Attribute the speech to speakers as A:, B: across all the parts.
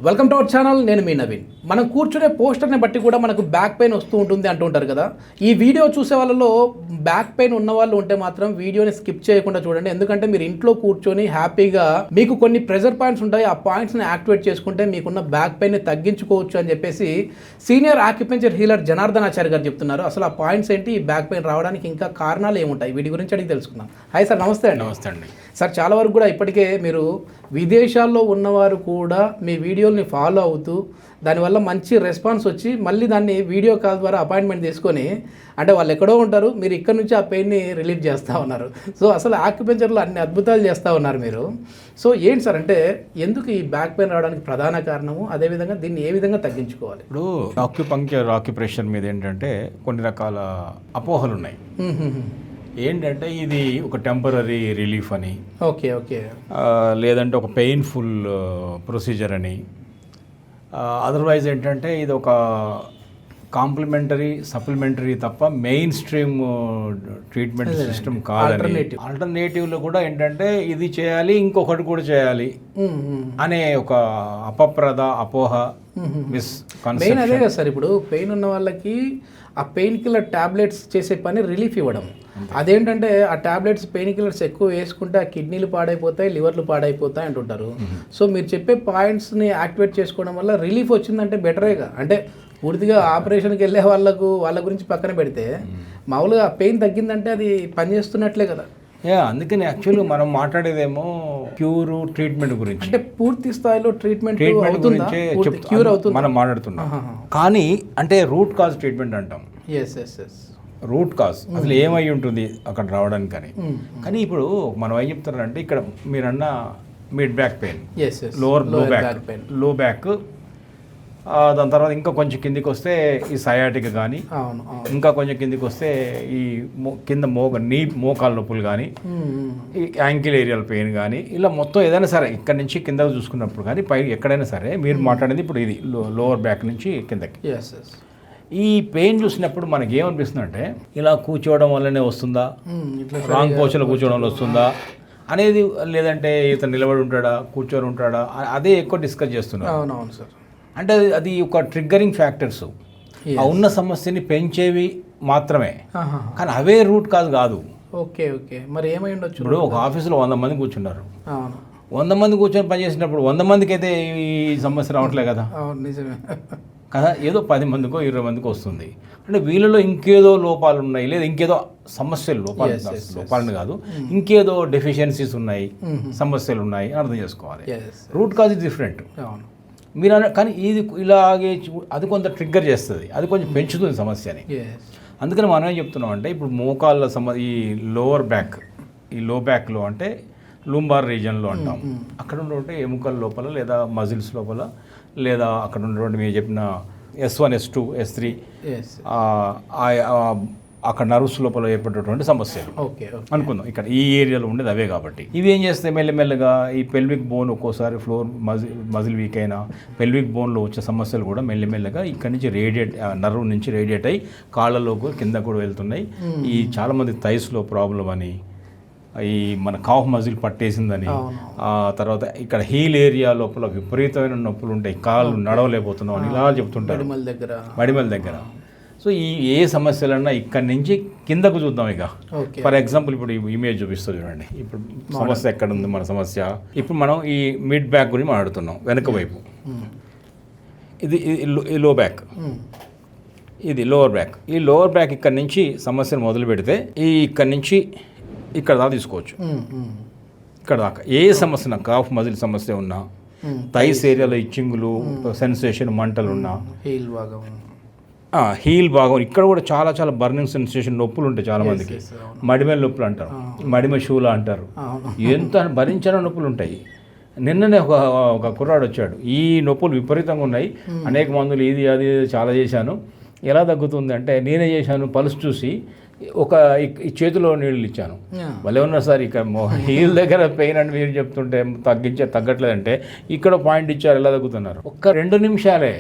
A: Welcome to our channel. నేను మీ నవీన్. మనం కూర్చునే పోస్టర్ని బట్టి కూడా మనకు బ్యాక్ పెయిన్ వస్తూ ఉంటుంది అంటుంటారు కదా. ఈ వీడియో చూసే వాళ్ళలో బ్యాక్ పెయిన్ ఉన్న వాళ్ళు ఉంటే మాత్రం వీడియోని స్కిప్ చేయకుండా చూడండి. ఎందుకంటే మీరు ఇంట్లో కూర్చొని హ్యాపీగా మీకు కొన్ని ప్రెజర్ పాయింట్స్ ఉంటాయి, ఆ పాయింట్స్ని యాక్టివేట్ చేసుకుంటే మీకున్న బ్యాక్ పెయిన్ని తగ్గించుకోవచ్చు అని చెప్పేసి సీనియర్ ఆక్యుపెంచర్ హీలర్ జనార్దన్ ఆచార్య గారు చెప్తున్నారు. అసలు ఆ పాయింట్స్ ఏంటి, ఈ బ్యాక్ పెయిన్ రావడానికి ఇంకా కారణాలు ఏముంటాయి, వీటి గురించి అడిగి తెలుసుకుందాం. హాయ్ సార్, నమస్తే అండి.
B: నమస్తే అండి
A: సార్. చాలా వరకు కూడా ఇప్పటికే మీరు విదేశాల్లో ఉన్నవారు కూడా మీ వీడియోల్ని ఫాలో అవుతూ దానివల్ల మంచి రెస్పాన్స్ వచ్చి మళ్ళీ దాన్ని వీడియో కాల్ ద్వారా అపాయింట్మెంట్ తీసుకొని, అంటే వాళ్ళు ఎక్కడో ఉంటారు, మీరు ఇక్కడ నుంచి ఆ పెయిన్ని రిలీఫ్ చేస్తూ ఉన్నారు. సో అసలు ఆక్యుపెంచర్లో అన్ని అద్భుతాలు చేస్తూ ఉన్నారు మీరు. సో ఏంటి సార్, అంటే ఎందుకు ఈ బ్యాక్ పెయిన్ రావడానికి ప్రధాన కారణము, అదేవిధంగా దీన్ని ఏ విధంగా తగ్గించుకోవాలి?
B: ఇప్పుడు ఆక్యుప్రెషర్ మీద ఏంటంటే కొన్ని రకాల అపోహలు ఉన్నాయి. ఏంటంటే ఇది ఒక టెంపరీ రిలీఫ్ అని,
A: ఓకే ఓకే,
B: లేదంటే ఒక పెయిన్ఫుల్ ప్రొసీజర్ అని, అదర్వైజ్ ఏంటంటే ఇది ఒక కాంప్లిమెంటరీ సప్లిమెంటరీ తప్ప మెయిన్ స్ట్రీమ్ ట్రీట్మెంట్ సిస్టమ్ కాదని. ఆల్టర్నేటివ్లో కూడా ఏంటంటే ఇది చేయాలి ఇంకొకటి కూడా చేయాలి అనే ఒక అపోహ
A: మెయిన్ అదే కదా సార్. ఇప్పుడు పెయిన్ ఉన్న వాళ్ళకి ఆ పెయిన్ కిల్లర్ టాబ్లెట్స్ చేసే పని రిలీఫ్ ఇవ్వడం. అదేంటంటే ఆ టాబ్లెట్స్ పెయిన్ కిల్లర్స్ ఎక్కువ వేసుకుంటే ఆ కిడ్నీలు పాడైపోతాయి, లివర్లు పాడైపోతాయి అంటుంటారు. సో మీరు చెప్పే పాయింట్స్ని యాక్టివేట్ చేసుకోవడం వల్ల రిలీఫ్ వచ్చిందంటే బెటరేగా. అంటే పూర్తిగా ఆపరేషన్కి వెళ్ళే వాళ్ళ గురించి పక్కన పెడితే మామూలుగా పెయిన్ తగ్గిందంటే అది పనిచేస్తున్నట్లే కదా.
B: అందుకని యాక్చువల్గా మనం మాట్లాడేదేమో క్యూర్ ట్రీట్మెంట్ గురించి,
A: అంటే పూర్తి స్థాయిలో ట్రీట్మెంట్
B: క్యూర్ అవుతుంది మనం మాట్లాడుతున్నాం. కానీ అంటే రూట్ కాజ్ ట్రీట్మెంట్ అంటాం. రూట్ కాజ్ అసలు ఏమై ఉంటుంది అక్కడ రావడానికి అని. కానీ ఇప్పుడు మనం ఏం చెప్తారంటే ఇక్కడ మీరన్న మిడ్ బ్యాక్ పెయిన్, లో బ్యాక్, దాని తర్వాత ఇంకా కొంచెం కిందికి వస్తే ఈ సయాటిక్ కానీ, ఇంకా కొంచెం కిందికి వస్తే ఈ కింద మోకాళ్ళ నొప్పులు కానీ, ఈ యాంకిల్ ఏరియల్ పెయిన్ కానీ, ఇలా మొత్తం ఏదైనా సరే ఇక్కడ నుంచి కిందకు చూసుకున్నప్పుడు కానీ పై ఎక్కడైనా సరే మీరు మాట్లాడేది ఇప్పుడు ఇది లోవర్ బ్యాక్ నుంచి కిందకి. ఈ పెయిన్ చూసినప్పుడు మనకి ఏమనిపిస్తుంది అంటే ఇలా కూర్చోవడం వల్లనే వస్తుందా, రాంగ్ పోస్చర్లో కూర్చోవడం వల్ల వస్తుందా అనేది, లేదంటే ఇతను నిలబడి ఉంటాడా కూర్చొని ఉంటాడా, అదే ఎక్కువ డిస్కస్ చేస్తున్నారు.
A: అవునవును సార్.
B: అంటే అది ఒక ట్రిగ్గరింగ్ ఫ్యాక్టర్స్, ఆ ఉన్న సమస్యని పెంచేవి మాత్రమే, కానీ అవే రూట్ కాజ్ కాదు.
A: ఓకే ఓకే, మరి ఏమై ఉండొచ్చు?
B: ఇప్పుడు ఒక ఆఫీసులో 100 మంది కూర్చున్నారు, 100 మంది కూర్చొని పనిచేసినప్పుడు 100 మందికి అయితే ఈ సమస్య రావట్లే కదా.
A: నిజమే
B: కదా, ఏదో 10 మందికో 20 మందికో వస్తుంది. అంటే వీళ్ళలో ఇంకేదో లోపాలు ఉన్నాయి, లేదా ఇంకేదో సమస్యలు, లోపాలను కాదు, ఇంకేదో డెఫిషియన్సీస్ ఉన్నాయి, సమస్యలు ఉన్నాయి అని అర్థం చేసుకోవాలి. Root cause is different. మీరు కానీ ఇది ఇలాగే అది కొంత ట్రిగ్గర్ చేస్తుంది, అది కొంచెం పెంచుతుంది సమస్యని. అందుకని మనం ఏం చెప్తున్నాం అంటే ఇప్పుడు మోకాళ్ళ ఈ లోవర్ బ్యాక్, ఈ లో బ్యాక్లో అంటే లూంబార్ రీజన్లో అంటాం, అక్కడ ఉన్నటువంటి ఎముకల లోపల లేదా మజిల్స్ లోపల, లేదా అక్కడ ఉన్నటువంటి మీరు చెప్పిన S1 S2 S3 అక్కడ నర్వ్స్ లోపల ఏర్పడేటువంటి సమస్యలు అనుకుందాం. ఇక్కడ ఈ ఏరియాలో ఉండేది అవే కాబట్టి ఇవి ఏం చేస్తాయి, మెల్లమెల్లగా ఈ పెల్విక్ బోన్, ఒక్కోసారి ఫ్లోర్ మజిల్ వీక్ అయినా పెల్విక్ బోన్లో వచ్చే సమస్యలు కూడా మెల్లమెల్లగా ఇక్కడి నుంచి నర్వ్ నుంచి రేడియేట్ అయ్యి కాళ్ళలోకి కింద కూడా వెళ్తున్నాయి. ఈ చాలామంది థైస్లో ప్రాబ్లం అని, ఈ మన కాఫ్ మజిల్ పట్టేసిందని, తర్వాత ఇక్కడ హీల్ ఏరియా లోపల విపరీతమైన నొప్పులు ఉంటాయి, కాళ్ళు నడవలేకపోతున్నాం అని ఇలా చెప్తుంటారు, మడిమల దగ్గర. సో ఈ ఏ సమస్యలన్నా ఇక్కడి నుంచి కిందకు చూద్దాం. ఇక ఫర్ ఎగ్జాంపుల్ ఇప్పుడు ఈ ఇమేజ్ చూపిస్తుంది చూడండి. ఇప్పుడు సమస్య ఎక్కడ ఉంది మన సమస్య, ఇప్పుడు మనం ఈ మిడ్ బ్యాక్ గురించి మాట్లాడుతున్నాం, వెనక వైపు ఇది లో బ్యాక్, ఇది లోవర్ బ్యాక్. ఈ లోవర్ బ్యాక్ ఇక్కడ నుంచి సమస్యను మొదలు పెడితే ఈ ఇక్కడ నుంచి ఇక్కడ దాకా తీసుకోవచ్చు. ఇక్కడ దాకా ఏ సమస్య, కాఫ్ మజిల్ సమస్య ఉన్నా, థైస్ ఏరియాలో ఇచ్చింగులు, సెన్సేషన్, మంటలు ఉన్నా, హీల్ భాగం ఇక్కడ కూడా చాలా చాలా బర్నింగ్ సెన్సేషన్, నొప్పులు ఉంటాయి చాలా మందికి, మడిమెల నొప్పులు అంటారు, మడిమ షూలా అంటారు, ఎంత భరించిన నొప్పులు ఉంటాయి. నిన్ననే ఒక కుర్రాడు వచ్చాడు, ఈ నొప్పులు విపరీతంగా ఉన్నాయి, అనేక మందులు ఇది అది చాలా చేశాను, ఎలా తగ్గుతుంది అంటే నేనే చేశాను, పల్స్ చూసి ఒక ఈ చేతిలో నీళ్ళు ఇచ్చాను, వాళ్ళు ఏమన్నారు సార్ ఇక్కడ హీల్ దగ్గర పెయిన్ అని మీరు చెప్తుంటే తగ్గట్లేదంటే ఇక్కడ పాయింట్ ఇచ్చారు, ఎలా తగ్గుతున్నారు? ఒక్క 2 నిమిషాలే.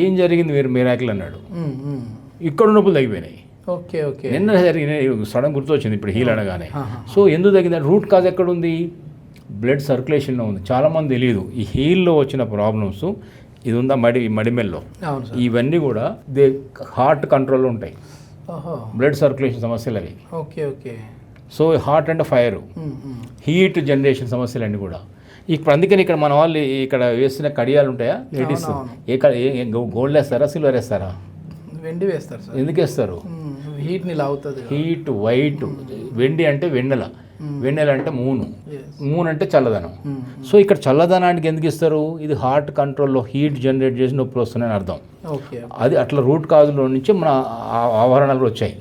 B: ఏం జరిగింది, మీరు మిరాకిల్ అన్నాడు, ఇక్కడ నొప్పులు తగ్గిపోయినాయి. నిన్న జరిగిన సడన్ గుర్తొచ్చింది ఇప్పుడు హీల్ అనగానే. సో ఎందుకు తగ్గింది, రూట్ కాజ్ ఎక్కడుంది? బ్లడ్ సర్క్యులేషన్లో ఉంది. చాలామంది తెలియదు ఈ హీల్లో వచ్చిన ప్రాబ్లమ్స్ ఇది ఉందా మడిమెల్లో,
A: అవును సార్.
B: ఇవన్నీ కూడా హార్ట్ కంట్రోల్లో ఉంటాయి. బ్లడ్ సర్క్యులేషన్ సమస్యలు అవి.
A: Okay okay.
B: సో హార్ట్ అంటే ఫైర్, హీట్ జనరేషన్ సమస్యలు అన్నీ కూడా. ఇప్పుడు అందుకని ఇక్కడ మన వాళ్ళు ఇక్కడ వేసిన కడియాలు ఉంటాయా లేడీస్, గోల్డ్ వేస్తారా సిల్వర్ వేస్తారా?
A: వెండి వేస్తారు సార్.
B: ఎందుకు వేస్తారు?
A: హీట్ని లాగుతుంది.
B: Heat white. వెండి అంటే వెన్నెల, వెన్నెల అంటే మూను, మూన్ అంటే చల్లదనం. సో ఇక్కడ చల్లదనానికి ఎందుకు ఇస్తారు? ఇది హార్ట్ కంట్రోల్లో హీట్ జనరేట్ చేసి నొప్పులు వస్తున్నాయని అర్థం. అది అట్లా రూట్ కాజులో నుంచి మన ఆవరణలు వచ్చాయి.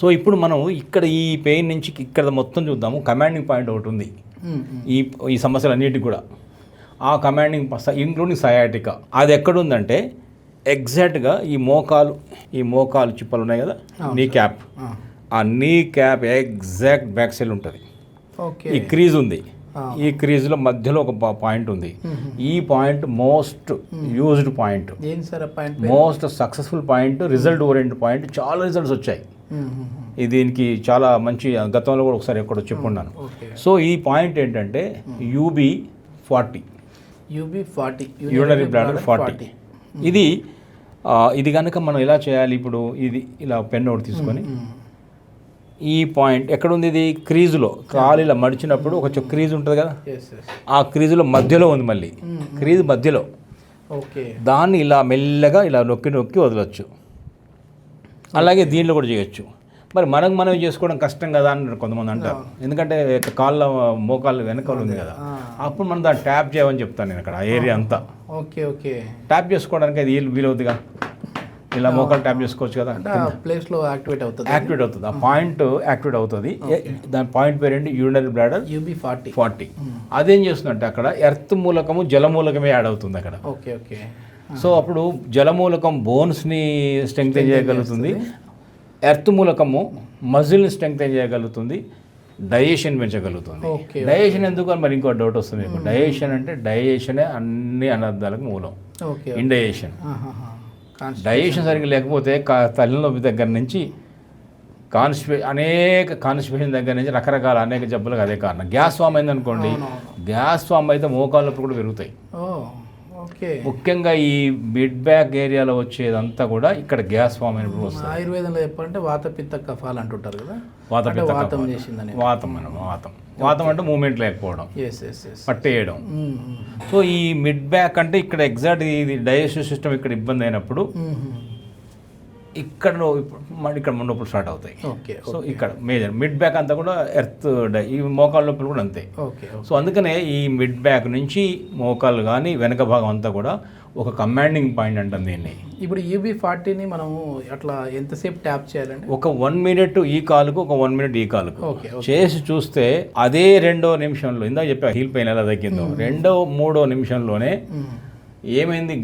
B: సో ఇప్పుడు మనం ఇక్కడ ఈ పెయిన్ నుంచి ఇక్కడ మొత్తం చూద్దాము. కమాండింగ్ పాయింట్ ఒకటి ఉంది ఈ సమస్యలన్నిటికి కూడా. ఆ కమాండింగ్ ఇంక్లూడింగ్ సయాటికా అది ఎక్కడుందంటే ఎగ్జాక్ట్గా ఈ మోకాలు చిప్పలు ఉన్నాయి కదా, నీ క్యాప్, ఆ నీ క్యాప్ ఎగ్జాక్ట్ బ్యాక్ సైడ్ ఉంటుంది. ఈ క్రీజ్ ఉంది, ఈ క్రీజ్లో మధ్యలో ఒక పాయింట్ ఉంది. ఈ point most used point, most successful point, result oriented point. చాలా రిజల్ట్స్ వచ్చాయి. దీనికి చాలా మంచి గతంలో కూడా ఒకసారి ఎక్కడో చెప్పుకున్నాను. సో ఈ పాయింట్ ఏంటంటే UB40, యూరినరీ బ్లాడర్ 40. ఇది కనుక మనం ఎలా చేయాలి? ఇప్పుడు ఇది ఇలా పెన్ ఒకటి తీసుకొని ఈ పాయింట్ ఎక్కడుంది? ఇది క్రీజులో, కాలు ఇలా మడిచినప్పుడు ఒక క్రీజ్ ఉంటుంది కదా, ఆ క్రీజులో మధ్యలో ఉంది. మళ్ళీ క్రీజ్ మధ్యలో, దాన్ని ఇలా మెల్లగా ఇలా నొక్కి నొక్కి వదలొచ్చు. అలాగే దీంట్లో కూడా చేయొచ్చు. మరి మనం చేసుకోవడం కష్టం కదా అని కొంతమంది అంటారు. ఎందుకంటే మోకాళ్ళ వెనకాల ఉంది కదా, అప్పుడు మనం దాన్ని ట్యాప్ చేయమని చెప్తాను నేను అక్కడ ఏరియా అంతా. ట్యాప్ చేసుకోవడానికి అది వీలవుతుందిగా, ఇలా మోకాలు ట్యాప్ చేసుకోవచ్చు కదా,
A: ప్లేస్లో యాక్టివేట్ అవుతుంది.
B: ఆ పాయింట్ యాక్టివేట్ అవుతుంది. దాని పాయింట్ పేరేంటి? Urinary bladder UB40. అదేం చేస్తుందంటే అక్కడ ఎర్త్ మూలకము జల మూలకమే యాడ్ అవుతుంది అక్కడ. సో అప్పుడు జలమూలకం బోన్స్ని స్ట్రెంగ్తెన్ చేయగలుగుతుంది, ఎర్త్ మూలకము మజిల్ని స్ట్రెంగ్తెన్ చేయగలుగుతుంది, డైజెషన్ పెంచగలుగుతుంది. డైజెషన్ ఎందుకు అని మరి ఇంకో డౌట్ వస్తుంది మీకు. డైజెషన్ అంటే డైజెషనే అన్ని అనర్థాలకు మూలం. ఇండైజెషన్, డైజెషన్ సరిగ్గా లేకపోతే తల్లినొప్పి దగ్గర నుంచి అనేక కాన్స్టిపేషన్ దగ్గర నుంచి రకరకాల అనేక జబ్బులకు అదే కారణం. గ్యాస్ ఫామ్ అయిందనుకోండి, గ్యాస్ ఫామ్ అయితే మోకాళ్ళ నొప్పులు కూడా పెరుగుతాయి. ముఖ్యంగా ఈ మిడ్ బ్యాక్ ఏరియాలో వచ్చేదంతా కూడా ఇక్కడ గ్యాస్ ఫామ్ అయినప్పుడు వస్తుంది.
A: ఆయుర్వేదంలో చెప్పాలంటే వాత పిత్త కఫాలు అంటుంటారు కదా,
B: వాతం అంటే మూమెంట్ లేకపోవడం, పట్టేయడం. సో ఈ మిడ్ బ్యాక్ అంటే ఇక్కడ ఎగ్జాక్ట్ ఇది డైజెస్టివ్ సిస్టమ్ ఇక్కడ ఇబ్బంది అయినప్పుడు ఇక్కడ నొప్పులు స్టార్ట్ అవుతాయి. సో ఇక్కడ మేజర్ మిడ్ బ్యాక్ అంతా కూడా ఈ మోకాళ్ళ నొప్పులు కూడా అంతే. సో అందుకనే ఈ మిడ్ బ్యాక్ నుంచి మోకాళ్ళు కానీ వెనక భాగం అంతా కూడా ఒక కమాండింగ్ పాయింట్ అంటాం దీన్ని.
A: ఇప్పుడు UB40ని మనము అట్లా ఎంతసేపు ట్యాప్ చేయాలండి?
B: ఒక 1 minute ఈ కాలుకు, ఒక 1 minute ఈ కాలుకు చేసి చూస్తే అదే 2వ నిమిషంలో, ఇందాక చెప్పా హీల్ పెయిన్ ఎలా తగ్గిందో, 2వ 3వ నిమిషంలోనే ఏమైంది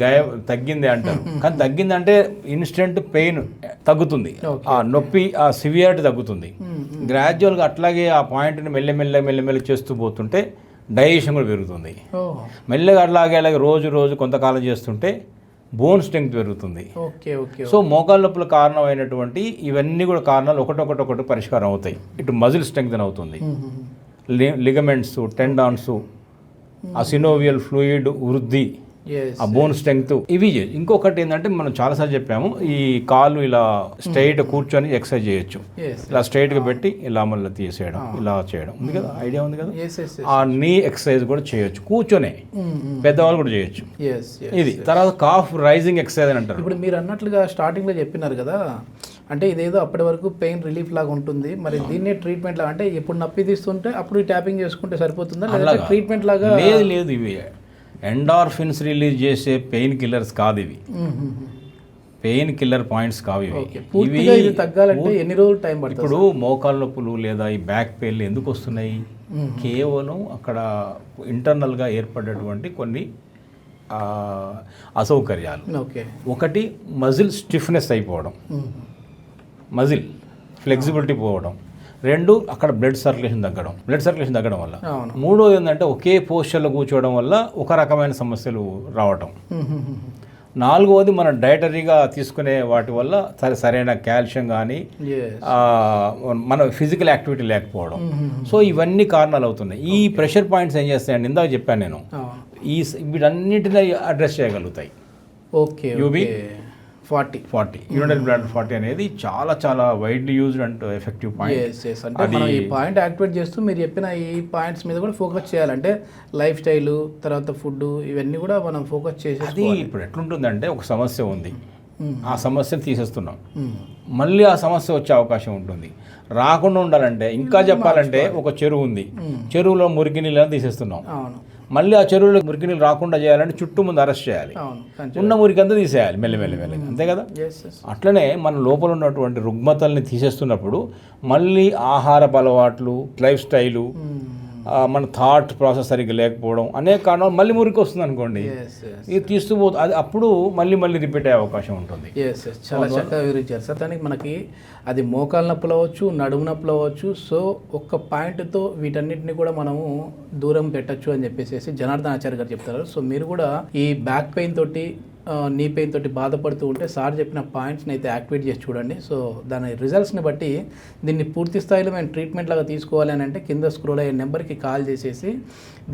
B: తగ్గింది అంటారు. కానీ తగ్గిందంటే ఇన్స్టెంట్ పెయిన్ తగ్గుతుంది, ఆ నొప్పి ఆ సివియారిటీ తగ్గుతుంది. గ్రాడ్యువల్గా అట్లాగే ఆ పాయింట్ని మెల్లమెల్ల చేస్తూ పోతుంటే డైజెషన్ కూడా పెరుగుతుంది. మెల్లగా అలాగే రోజు కొంతకాలం చేస్తుంటే బోన్ స్ట్రెంగ్త్ పెరుగుతుంది. సో మోకాళ్ళ నొప్పుల కారణమైనటువంటి ఇవన్నీ కూడా కారణాలు ఒకటి పరిష్కారం అవుతాయి. ఇటు మజిల్ స్ట్రెంగ్త్ అవుతుంది, లిగమెంట్స్, టెండాన్స్, ఆ సినోవియల్ ఫ్లూయిడ్ వృద్ధి, ఆ బోన్ స్ట్రెంగ్త్, ఇవి. ఇంకొకటి ఏంటంటే మనం చాలాసార్లు చెప్పాము, ఈ కాలు ఇలా స్ట్రైట్ కూర్చొని ఎక్సర్సైజ్ చేయొచ్చు. ఇలా స్ట్రైట్గా పెట్టి ఇలా మళ్ళీ తీసేయడం, ఇలా చేయడం ఉంది కదా, ఐడియా ఉంది కదా. ఆ నీ ఎక్సర్సైజ్ కూడా చేయొచ్చు కూర్చొనే, పెద్దవాళ్ళు కూడా చేయొచ్చు. ఇది తర్వాత కాఫ్ రైజింగ్ ఎక్సర్సైజ్ అని అంటారు.
A: ఇప్పుడు మీరు అన్నట్లుగా స్టార్టింగ్లో చెప్పినారు కదా, అంటే ఇదేదో అప్పటి వరకు పెయిన్ రిలీఫ్ లాగా ఉంటుంది, మరి దీన్నే ట్రీట్మెంట్ లాగా, అంటే ఎప్పుడు నొప్పి తీస్తుంటే అప్పుడు ట్యాపింగ్ చేసుకుంటే సరిపోతుందా, లేదా ట్రీట్మెంట్ లాగా?
B: లేదు, ఇవి ఎండార్ఫిన్స్ రిలీజ్ చేసే పెయిన్ కిల్లర్స్ కాదు, ఇవి పెయిన్ కిల్లర్ పాయింట్స్ కావు ఇవి.
A: తగ్గాలంటే ఎన్ని రోజులు టైం పడుతుంది?
B: ఇప్పుడు మోకాళ్ళ నొప్పులు లేదా ఈ బ్యాక్ పెయిన్లు ఎందుకు వస్తున్నాయి? కేవలం అక్కడ ఇంటర్నల్గా ఏర్పడేటువంటి కొన్ని అసౌకర్యాలు. ఒకటి మజిల్ స్టిఫ్నెస్ అయిపోవడం, మజిల్ ఫ్లెక్సిబిలిటీ పోవడం. 2 అక్కడ బ్లడ్ సర్క్యులేషన్ తగ్గడం వల్ల. 3వది ఏంటంటే ఒకే పోస్చర్లో కూర్చోవడం వల్ల ఒక రకమైన సమస్యలు రావటం. నాలుగవది మనం డైటరీగా తీసుకునే వాటి వల్ల సరైన కాల్షియం కానీ
A: Yes.
B: మన ఫిజికల్ యాక్టివిటీ లేకపోవడం. సో ఇవన్నీ కారణాలు అవుతున్నాయి. ఈ ప్రెషర్ పాయింట్స్ ఏం చేస్తాయండి, ఇందాక చెప్పాను నేను, ఈ వీటన్నిటిని అడ్రస్ చేయగలుగుతాయి.
A: ఓకే
B: యూబీ
A: 40
B: యూరినరీ బ్లాడర్ 40 అనేది చాలా చాలా widely used and effective point.
A: అంటే మనం ఈ పాయింట్ యాక్టివేట్ చేస్తూ మీరు చెప్పిన ఈ పాయింట్స్ మీద కూడా ఫోకస్ చేయాలంటే లైఫ్ స్టైల్, తర్వాత ఫుడ్, ఇవన్నీ కూడా మనం ఫోకస్ చేసి
B: అది ఇప్పుడు ఎట్లుంటుందంటే ఒక సమస్య ఉంది, ఆ సమస్యను తీసేస్తున్నాం, మళ్ళీ ఆ సమస్య వచ్చే అవకాశం ఉంటుంది. రాకుండా ఉండాలంటే ఇంకా చెప్పాలంటే ఒక చెరువు ఉంది, చెరువులో మురికి నీళ్ళని తీసేస్తున్నాం,
A: అవును
B: మళ్ళీ ఆ చెరువులో మురికి నీళ్ళు రాకుండా చేయాలంటే చుట్టూ ముందు అరెస్ట్ చేయాలి,
A: అవును
B: ఉన్న మురికి అంతా తీసేయాలి మెల్లిమెల్లి, అంతే కదా. అట్లనే మన లోపల ఉన్నటువంటి రుగ్మతల్ని తీసేస్తున్నప్పుడు మళ్ళీ ఆహారపు అలవాట్లు, లైఫ్ స్టైలు, మన థాట్ ప్రాసెస్ సరిగ్గా లేకపోవడం అనేక కారణాలు మళ్ళీ మురికి వస్తుంది అనుకోండి, ఇది తీస్తూ పోతుంది, అది అప్పుడు మళ్ళీ రిపీట్ అయ్యే అవకాశం ఉంటుంది.
A: చాలా చక్కగా వివరించారు సార్. దానికి మనకి అది మోకాలు నొప్పులు అవ్వచ్చు, నడుము నొప్పులు అవ్వచ్చు. సో ఒక్క పాయింట్తో వీటన్నిటిని కూడా మనము దూరం పెట్టచ్చు అని చెప్పేసి జనార్దన్ ఆచార్య గారు చెప్తారు. సో మీరు కూడా ఈ బ్యాక్ పెయిన్ తోటి, నీ పెయిన్ తోటి బాధపడుతూ ఉంటే సార్ చెప్పిన పాయింట్స్ని అయితే యాక్టివేట్ చేసి చూడండి. సో దాని రిజల్ట్స్ని బట్టి దీన్ని పూర్తి స్థాయిలో మేము ట్రీట్మెంట్ లాగా తీసుకోవాలి అని అంటే కింద స్క్రోల్ అయ్యే నెంబర్కి కాల్ చేసేసి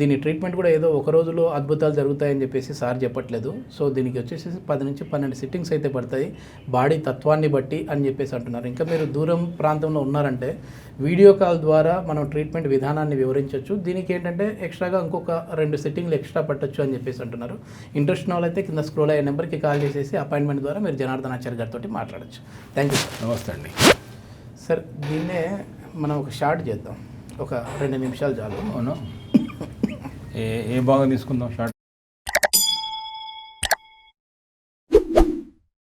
A: దీని ట్రీట్మెంట్ కూడా ఏదో ఒక రోజులో అద్భుతాలు జరుగుతాయని చెప్పేసి సార్ చెప్పట్లేదు. సో దీనికి వచ్చేసి 10 నుంచి 12 సిట్టింగ్స్ అయితే పడతాయి బాడీ తత్వాన్ని బట్టి అని చెప్పేసి అంటున్నారు. ఇంకా మీరు దూరం ప్రాంతంలో ఉన్నారంటే వీడియో కాల్ ద్వారా మనం ట్రీట్మెంట్ విధానాన్ని వివరించవచ్చు. దీనికి ఏంటంటే ఎక్స్ట్రాగా ఇంకొక 2 సిట్టింగ్లు ఎక్స్ట్రా పట్టచ్చు అని చెప్పేసి అంటున్నారు. ఇంట్రెస్ట్ ఉన్న వాళ్ళైతే కింద స్క్రోల్ అయ్యే నెంబర్కి కాల్ చేసేసి అపాయింట్మెంట్ ద్వారా మీరు జనార్దన్ ఆచార్య గారితో మాట్లాడచ్చు. Thank you sir.
B: నమస్తే అండి
A: సార్. దీన్నే మనం ఒక షార్ట్ చేద్దాం, ఒక 2 నిమిషాలు చాలు.
B: అవును, ఏ భాగం తీసుకుందాం షార్ట్?